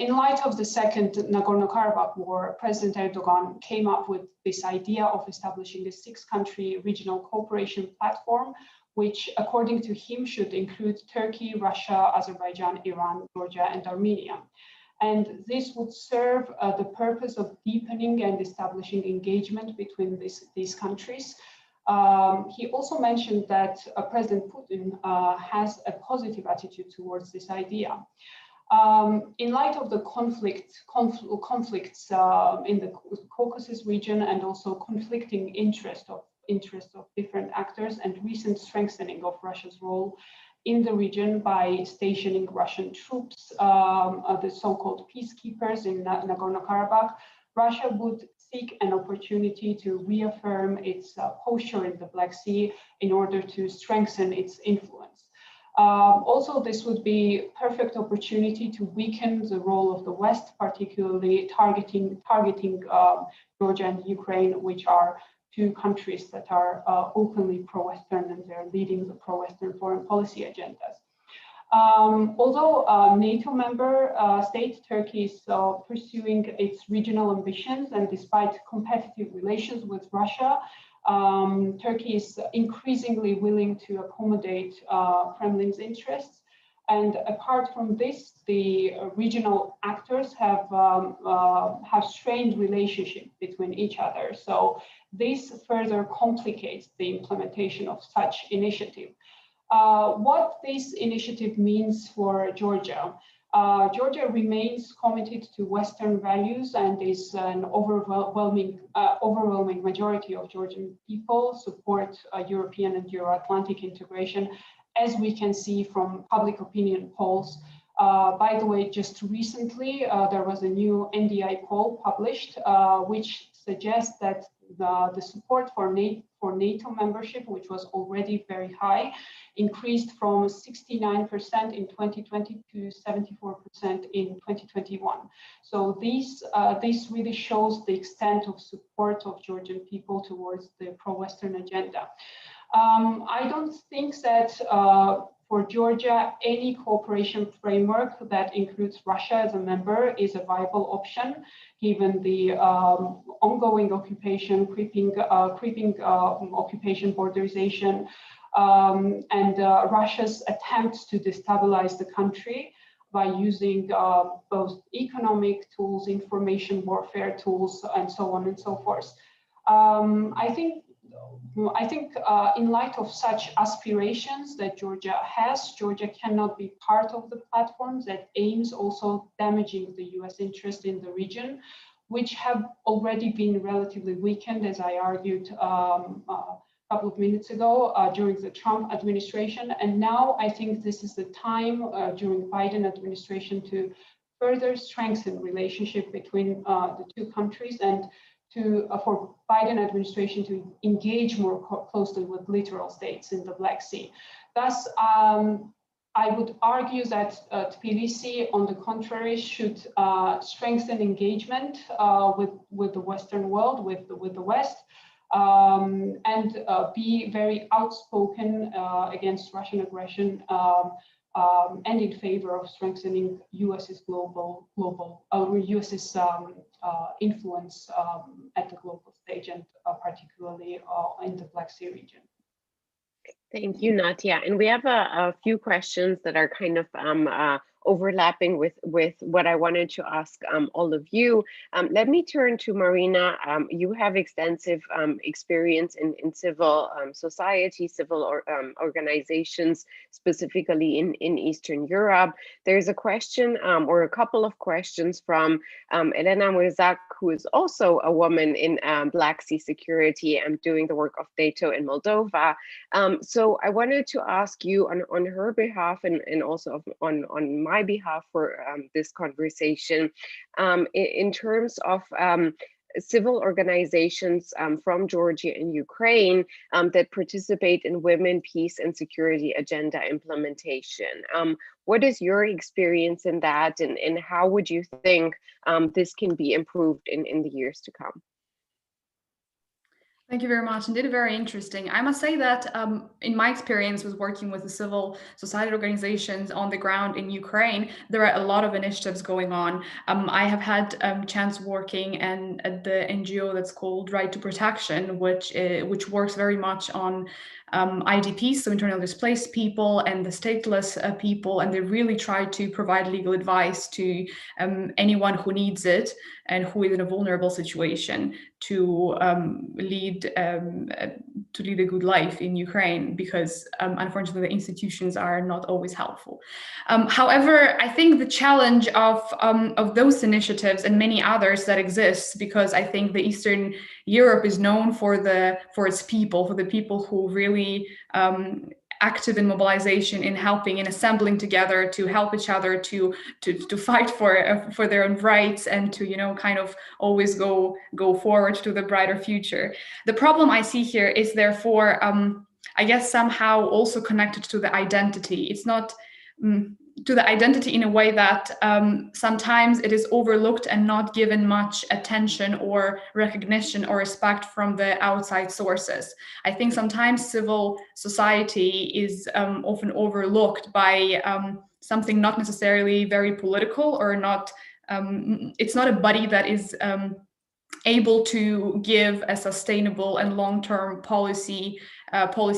D: In light of the second Nagorno-Karabakh war, President Erdogan came up with this idea of establishing a 6-country regional cooperation platform, which according to him should include Turkey, Russia, Azerbaijan, Iran, Georgia, and Armenia. And this would serve the purpose of deepening and establishing engagement between these countries. He also mentioned that President Putin has a positive attitude towards this idea. In light of the conflicts in the Caucasus region and also conflicting interests of different actors and recent strengthening of Russia's role in the region by stationing Russian troops, the so-called peacekeepers in Nagorno-Karabakh, Russia would seek an opportunity to reaffirm its posture in the Black Sea in order to strengthen its influence. Also, this would be a perfect opportunity to weaken the role of the West, particularly targeting Georgia and Ukraine, which are 2 countries that are openly pro-Western and they're leading the pro-Western foreign policy agendas. Although a NATO member state, Turkey is pursuing its regional ambitions, and despite competitive relations with Russia, Turkey is increasingly willing to accommodate Kremlin's interests. And apart from this, the regional actors have strained relationship between each other. So this further complicates the implementation of such initiative. What this initiative means for Georgia. Georgia remains committed to Western values, and is an overwhelming majority of Georgian people support European and Euro-Atlantic integration, as we can see from public opinion polls. By the way, just recently, there was a new NDI poll published, which suggests that the support for NATO membership, which was already very high, increased from 69% in 2020 to 74% in 2021. So this really shows the extent of support of Georgian people towards the pro-Western agenda. I don't think that for Georgia, any cooperation framework that includes Russia as a member is a viable option, given the ongoing occupation, creeping occupation borderization, and Russia's attempts to destabilize the country by using both economic tools, information warfare tools, and so on and so forth. I think in light of such aspirations that Georgia has, Georgia cannot be part of the platform that aims also damaging the US interest in the region, which have already been relatively weakened, as I argued a couple of minutes ago during the Trump administration. And now I think this is the time during Biden administration to further strengthen relationship between the 2 countries, and for Biden administration to engage more closely with littoral states in the Black Sea. Thus, I would argue that Tbilisi, on the contrary, should strengthen engagement with the Western world, with the West, and be very outspoken against Russian aggression and in favor of strengthening US's US's influence at the global stage, and particularly in the Black Sea region.
A: Thank you, Nadia. And we have a few questions that are kind of overlapping with what I wanted to ask all of you. Let me turn to Marina. You have extensive experience in civil society, civil organizations, specifically in Eastern Europe. There's a question or a couple of questions from Elena Murzak, who is also a woman in Black Sea security and doing the work of NATO in Moldova. So I wanted to ask you on her behalf and also on my behalf for this conversation, in terms of civil organizations from Georgia and Ukraine that participate in women, peace, and security agenda implementation. What is your experience in that, and how would you think this can be improved in the years to come?
C: Thank you very much. Indeed, very interesting. I must say that in my experience with working with the civil society organizations on the ground in Ukraine, there are a lot of initiatives going on. I have had chance working at the NGO that's called Right to Protection, which works very much on IDPs, so internally displaced people, and the stateless people, and they really try to provide legal advice to anyone who needs it and who is in a vulnerable situation to lead a good life in Ukraine, because unfortunately the institutions are not always helpful. However, I think the challenge of those initiatives and many others that exist, because I think the Eastern Europe is known for its people, for the people who really active in mobilization, in helping, in assembling together to help each other to fight for their own rights, and to kind of always go forward to the brighter future. The problem I see here is therefore I guess somehow also connected to the identity. It's not to the identity in a way that sometimes it is overlooked and not given much attention or recognition or respect from the outside sources. I think sometimes civil society is often overlooked by something not necessarily very political, or not, it's not a body that is able to give a sustainable and long-term policy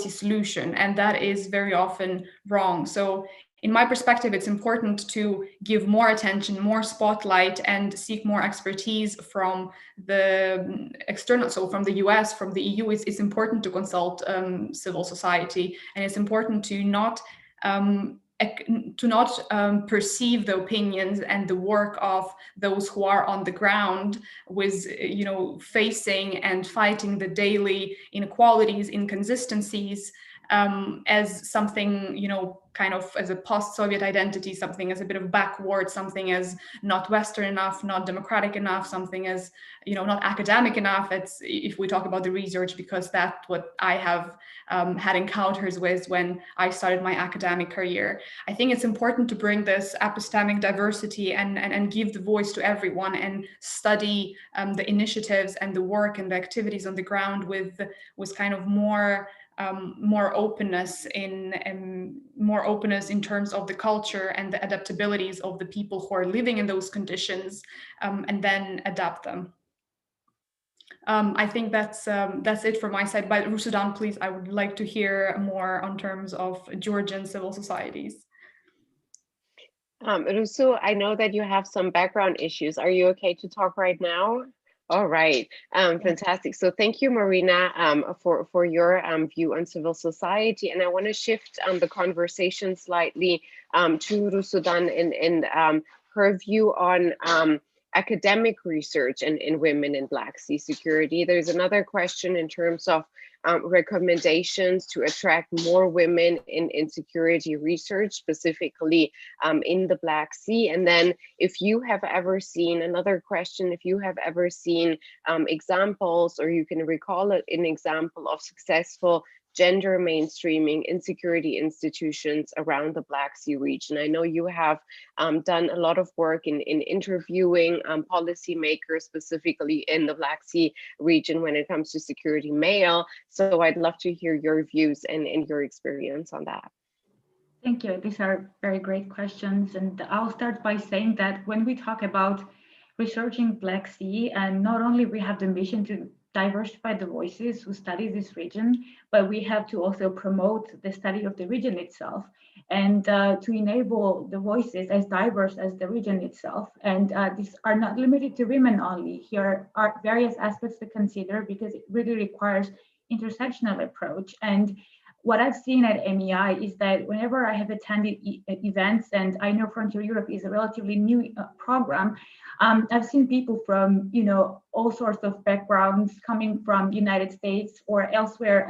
C: solution, and that is very often wrong. So in my perspective, it's important to give more attention, more spotlight, and seek more expertise from the external, so from the US, from the EU. It's important to consult civil society, and it's important to not perceive the opinions and the work of those who are on the ground with, facing and fighting the daily inequalities, inconsistencies, as something, kind of as a post-Soviet identity, something as a bit of backward, something as not Western enough, not democratic enough, something as, not academic enough. It's, if we talk about the research, because that's what I have had encounters with when I started my academic career. I think it's important to bring this epistemic diversity and give the voice to everyone, and study the initiatives and the work and the activities on the ground with kind of more openness in terms of the culture and the adaptabilities of the people who are living in those conditions, and then adapt them. I think that's it from my side. But Rusudan, please, I would like to hear more on terms of Georgian civil societies.
A: Rusu, I know that you have some background issues. Are you okay to talk right now? All right, fantastic. So thank you, Marina, for your view on civil society. And I want to shift the conversation slightly to Rusudan and her view on academic research in women in Black Sea security. There's another question in terms of recommendations to attract more women in security research, specifically in the Black Sea. And then if you have ever seen, another question, if you have ever seen examples, or you can recall an example of successful gender mainstreaming in security institutions around the Black Sea region. I know you have done a lot of work in interviewing policymakers, specifically in the Black Sea region when it comes to security mail. So I'd love to hear your views and your experience on that.
B: Thank you. These are very great questions. And I'll start by saying that when we talk about researching Black Sea, and not only we have the mission to diversify the voices who study this region, but we have to also promote the study of the region itself and to enable the voices as diverse as the region itself. And these are not limited to women only. Here are various aspects to consider because it really requires intersectional approach. And what I've seen at MEI is that whenever I have attended events, and I know Frontier Europe is a relatively new program, I've seen people from, all sorts of backgrounds coming from United States or elsewhere.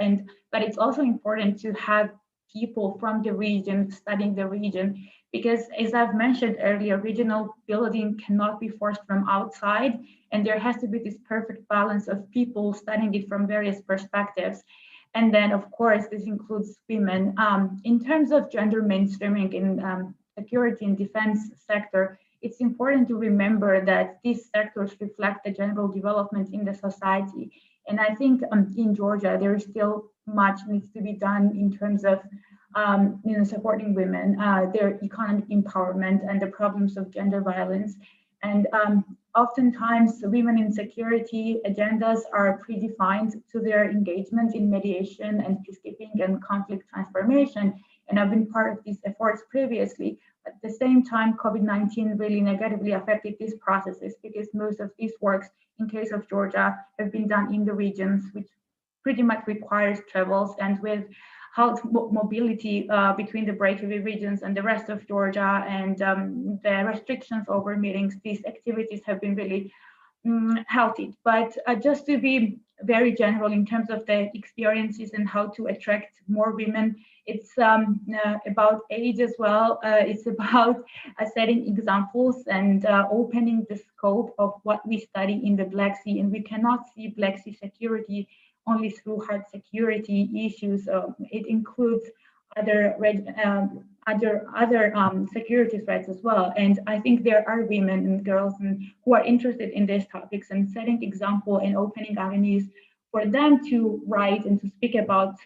B: But it's also important to have people from the region studying the region, because as I've mentioned earlier, regional building cannot be forced from outside, and there has to be this perfect balance of people studying it from various perspectives. And then, of course, this includes women. In terms of gender mainstreaming in security and defense sector, it's important to remember that these sectors reflect the general development in the society. And I think in Georgia, there is still much needs to be done in terms of supporting women, their economic empowerment, and the problems of gender violence. And oftentimes, women in security agendas are predefined to their engagement in mediation and peacekeeping and conflict transformation. And I've been part of these efforts previously. At the same time, COVID-19 really negatively affected these processes because most of these works, in case of Georgia, have been done in the regions, which pretty much requires travels, and with health mobility between the breakaway regions and the rest of Georgia, and the restrictions over meetings, these activities have been really healthy. But just to be very general in terms of the experiences and how to attract more women, it's about age as well. It's about setting examples and opening the scope of what we study in the Black Sea. And we cannot see Black Sea security only through hard security issues. It includes other security threats as well. And I think there are women and girls who are interested in these topics, and setting example and opening avenues for them to write and to speak about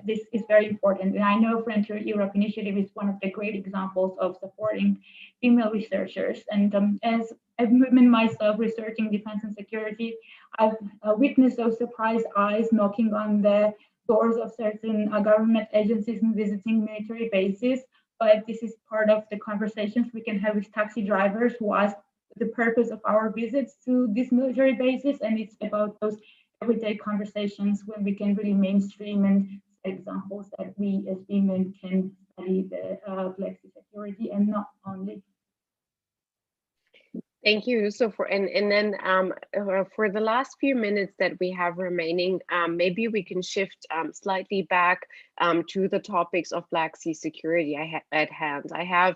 B: this is very important. And I know Frontier Europe Initiative is one of the great examples of supporting female researchers. And as a woman myself researching defense and security, I've witnessed those surprised eyes knocking on the doors of certain government agencies and visiting military bases. But this is part of the conversations we can have with taxi drivers who ask the purpose of our visits to these military bases. And it's about those everyday conversations when we can really mainstream and set examples that we as women can study the Black Sea security and not only.
A: Thank you. So for for the last few minutes that we have remaining, maybe we can shift slightly back to the topics of Black Sea security at hand. I have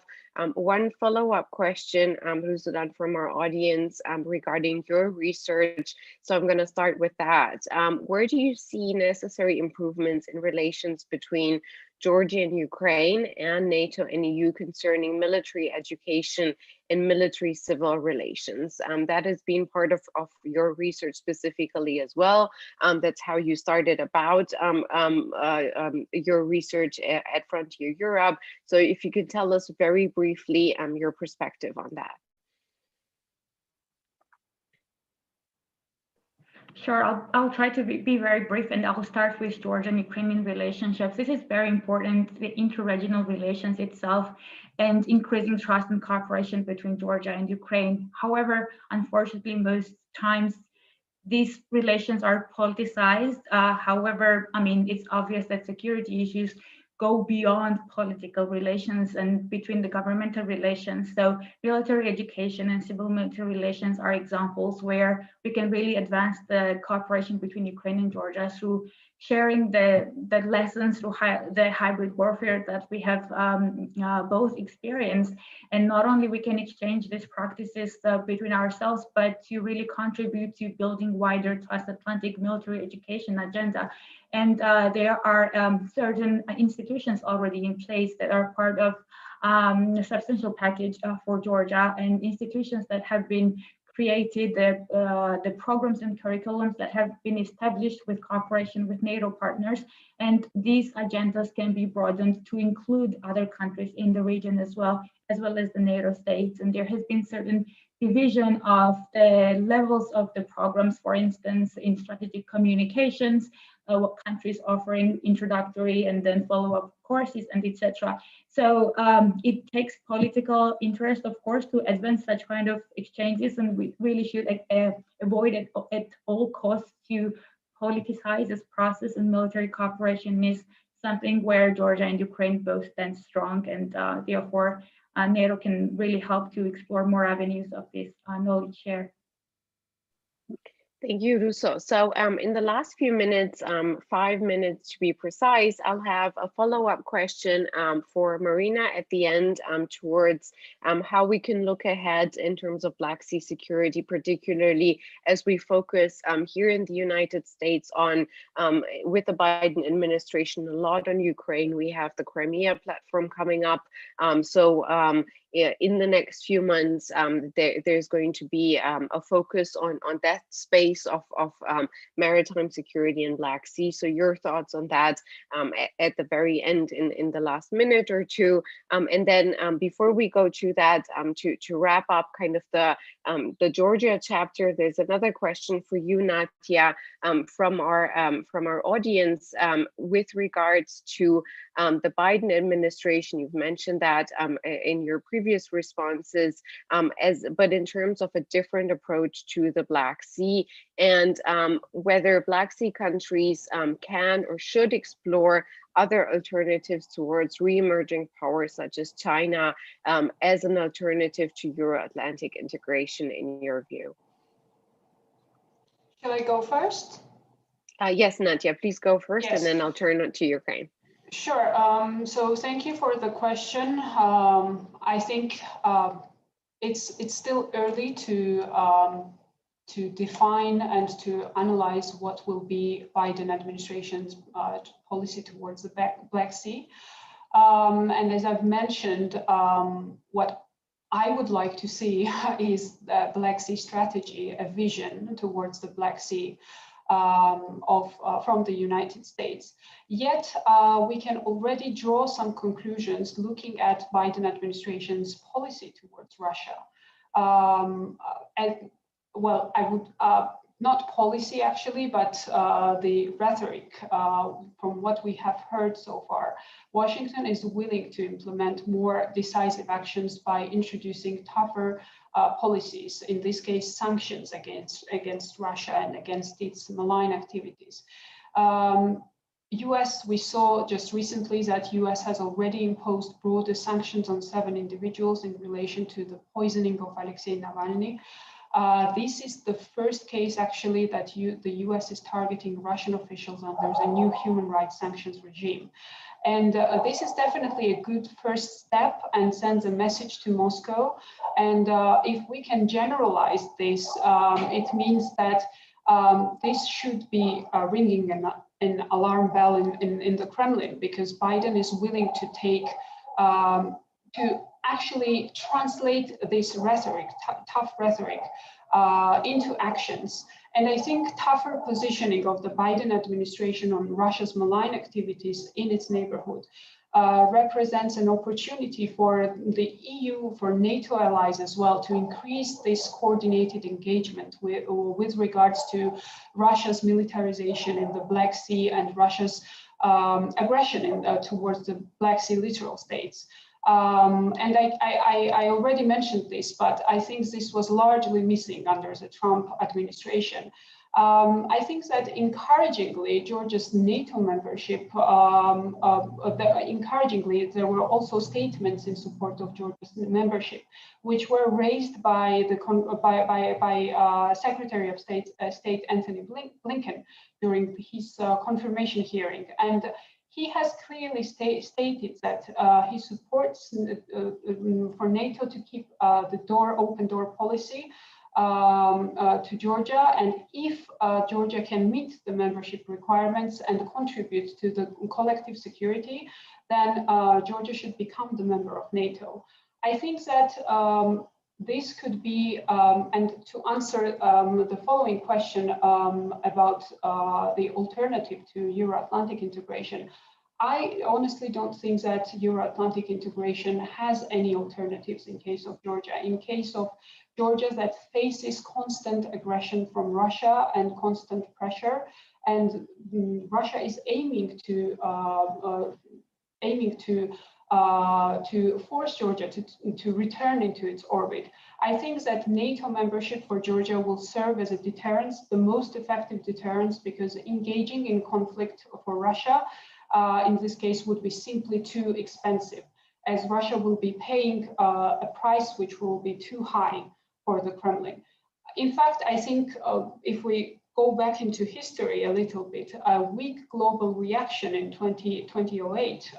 A: one follow-up question, Rusudan, from our audience regarding your research. So I'm going to start with that. Where do you see necessary improvements in relations between Georgia and Ukraine and NATO and EU concerning military education and military civil relations? That has been part of your research specifically as well. That's how you started about your research at Frontier Europe. So if you could tell us very briefly your perspective on that.
B: Sure, I'll try to be very brief, and I'll start with Georgia and Ukrainian relationships. This is very important, the interregional relations itself and increasing trust and cooperation between Georgia and Ukraine. However, unfortunately, most times these relations are politicized. However, I mean, it's obvious that security issues go beyond political relations and between the governmental relations. So military education and civil military relations are examples where we can really advance the cooperation between Ukraine and Georgia through sharing the lessons through the hybrid warfare that we have both experienced. And not only we can exchange these practices between ourselves, but to really contribute to building wider transatlantic military education agenda. And there are certain institutions already in place that are part of a substantial package for Georgia, and institutions that have been created the programs and curriculums that have been established with cooperation with NATO partners. And these agendas can be broadened to include other countries in the region as well as the NATO states. And there has been certain division of the levels of the programs, for instance, in strategic communications, what countries offering introductory and then follow-up courses and etc. So it takes political interest, of course, to advance such kind of exchanges, and we really should avoid it at all costs to politicize this process, and military cooperation is something where Georgia and Ukraine both stand strong, and therefore NATO can really help to explore more avenues of this knowledge share.
A: Thank you, Russo. So in the last few minutes, 5 minutes to be precise, I'll have a follow-up question for Marina at the end towards how we can look ahead in terms of Black Sea security, particularly as we focus here in the United States on, with the Biden administration, a lot on Ukraine. We have the Crimea platform coming up. In the next few months, there's going to be a focus on that space of maritime security in Black Sea. So your thoughts on that at the very end in the last minute or two. And then before we go to that, to wrap up kind of the Georgia chapter, there's another question for you, Nadia, from our audience with regards to the Biden administration. You've mentioned that in your previous responses, but in terms of a different approach to the Black Sea, and whether Black Sea countries can or should explore other alternatives towards re-emerging powers such as China as an alternative to Euro-Atlantic integration, in your view?
D: Shall I go first?
A: Yes, Nadia, please go first,
D: Yes.
A: and then I'll turn it to Ukraine.
D: Sure. So thank you for the question. I think it's still early to define and to analyze what will be Biden administration's policy towards the Black Sea. And as I've mentioned, what I would like to see is the Black Sea strategy, a vision towards the Black Sea from the United States. Yet we can already draw some conclusions looking at Biden administration's policy towards Russia. Well, I would not policy actually, but the rhetoric from what we have heard so far. Washington is willing to implement more decisive actions by introducing tougher policies, in this case, sanctions against Russia and against its malign activities. US, we saw just recently that US has already imposed broader sanctions on 7 individuals in relation to the poisoning of Alexei Navalny. This is the first case actually that the US is targeting Russian officials under the new human rights sanctions regime. And this is definitely a good first step and sends a message to Moscow. And if we can generalize this, it means that this should be ringing an alarm bell in the Kremlin, because Biden is willing to take, to actually translate this rhetoric, tough rhetoric, into actions. And I think tougher positioning of the Biden administration on Russia's malign activities in its neighborhood represents an opportunity for the EU, for NATO allies as well, to increase this coordinated engagement with regards to Russia's militarization in the Black Sea and Russia's aggression towards the Black Sea littoral states. And I already mentioned this, but I think this was largely missing under the Trump administration. I think that encouragingly, Georgia's NATO membership, encouragingly, there were also statements in support of Georgia's membership, which were raised by the Secretary of State Anthony Blinken during his confirmation hearing. And he has clearly stated that he supports for NATO to keep the open door policy to Georgia, and if Georgia can meet the membership requirements and contribute to the collective security, then Georgia should become the member of NATO. I think that this could be, and to answer the following question about the alternative to Euro-Atlantic integration, I honestly don't think that Euro-Atlantic integration has any alternatives in case of Georgia. In case of Georgia that faces constant aggression from Russia and constant pressure, and Russia is aiming to force Georgia to return into its orbit. I think that NATO membership for Georgia will serve as a deterrence, the most effective deterrence, because engaging in conflict for Russia in this case would be simply too expensive, as Russia will be paying a price which will be too high for the Kremlin. In fact, I think if we go back into history a little bit, a weak global reaction in 2008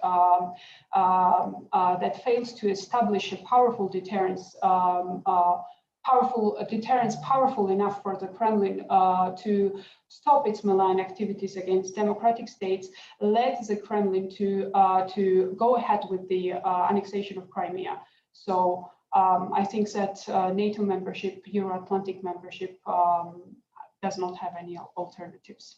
D: that fails to establish a powerful deterrence, powerful enough for the Kremlin to stop its malign activities against democratic states, led the Kremlin to go ahead with the annexation of Crimea. So I think that NATO membership, Euro-Atlantic membership, does not have any alternatives.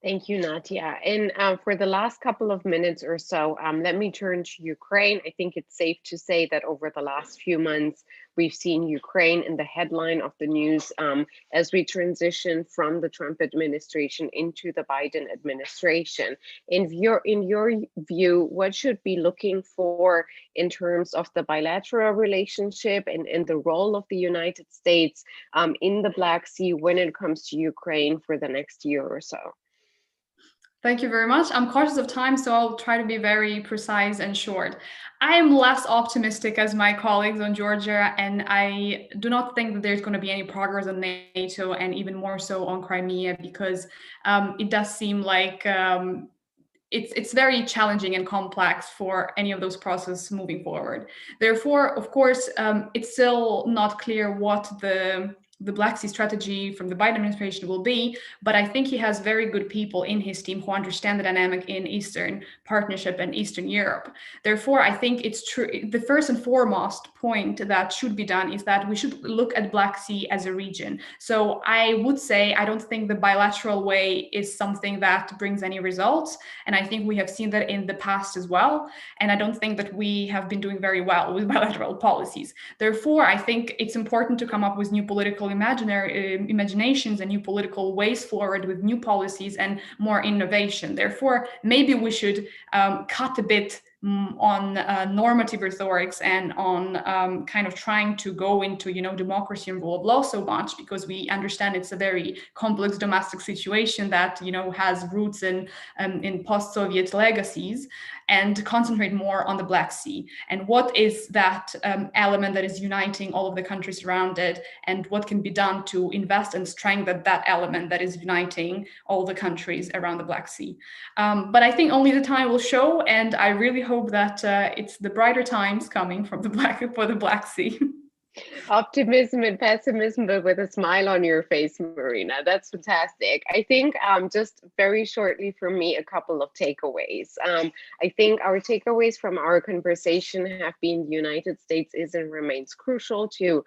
A: Thank you, Nadia. And for the last couple of minutes or so, let me turn to Ukraine. I think it's safe to say that over the last few months, we've seen Ukraine in the headline of the news as we transition from the Trump administration into the Biden administration. In your view, what should be looking for in terms of the bilateral relationship and the role of the United States in the Black Sea when it comes to Ukraine for the next year or so?
C: Thank you very much. I'm cautious of time, so I'll try to be very precise and short. I am less optimistic as my colleagues on Georgia, and I do not think that there's going to be any progress on NATO, and even more so on Crimea, because it does seem like it's very challenging and complex for any of those processes moving forward. Therefore, of course, it's still not clear what the Black Sea strategy from the Biden administration will be, but I think he has very good people in his team who understand the dynamic in Eastern Partnership and Eastern Europe. Therefore, I think it's true. The first and foremost point that should be done is that we should look at Black Sea as a region. So I would say I don't think the bilateral way is something that brings any results. And I think we have seen that in the past as well. And I don't think that we have been doing very well with bilateral policies. Therefore, I think it's important to come up with new political imaginations and new political ways forward with new policies and more innovation. Therefore, maybe we should cut a bit on normative rhetorics and on kind of trying to go into, democracy and rule of law so much, because we understand it's a very complex domestic situation that, has roots in post-Soviet legacies, and concentrate more on the Black Sea. And what is that element that is uniting all of the countries around it, and what can be done to invest and strengthen that element that is uniting all the countries around the Black Sea. But I think only the time will show, and I really hope that it's the brighter times coming from the Black Sea.
A: Optimism and pessimism, but with a smile on your face, Marina. That's fantastic. I think just very shortly from me, a couple of takeaways. I think our takeaways from our conversation have been the United States is and remains crucial to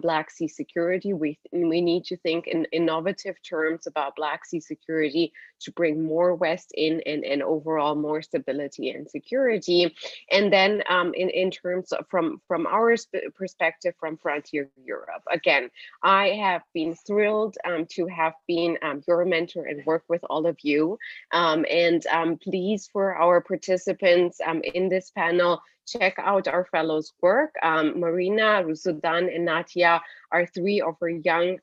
A: Black Sea security. We need to think in innovative terms about Black Sea security to bring more West in and overall more stability and security. And then in terms of from our perspective from Frontier Europe, again, I have been thrilled to have been your mentor and work with all of you. And please, for our participants in this panel, check out our fellows' work. Marina, Rusudan, and Nadia are three of our young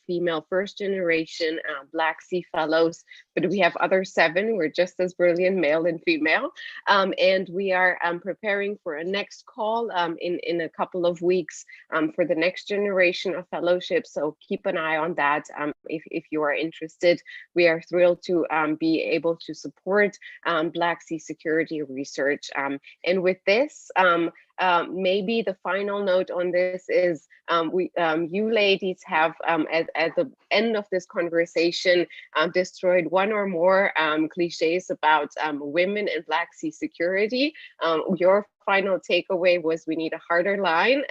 A: female first-generation Black Sea fellows, but we have other 7 who are just as brilliant, male and female. And we are preparing for a next call in a couple of weeks for the next generation of fellowship. So keep an eye on that if you are interested. We are thrilled to be able to support Black Sea security research. And with this, maybe the final note on this is you ladies have at the end of this conversation destroyed one or more cliches about women and Black Sea security. Your final takeaway was we need a harder line,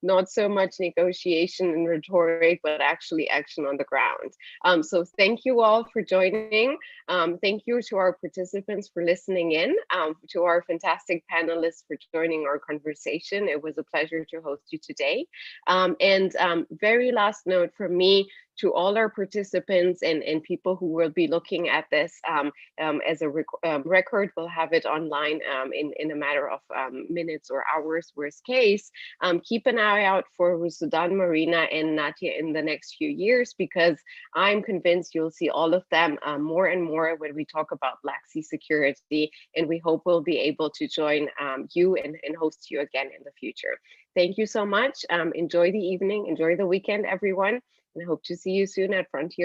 A: not so much negotiation and rhetoric, but actually action on the ground. So thank you all for joining. Thank you to our participants for listening in, to our fantastic panelists for joining our conversation. It was a pleasure to host you today. And very last note from me to all our participants and people who will be looking at this as a record. We'll have it online in a matter of minutes or hours, worst case. Keep an eye out for Rusudan, Marina, and Nadia in the next few years, because I'm convinced you'll see all of them more and more when we talk about Black Sea security, and we hope we'll be able to join you and host you again in the future. Thank you so much. Enjoy the evening, enjoy the weekend, everyone, and I hope to see you soon at Frontier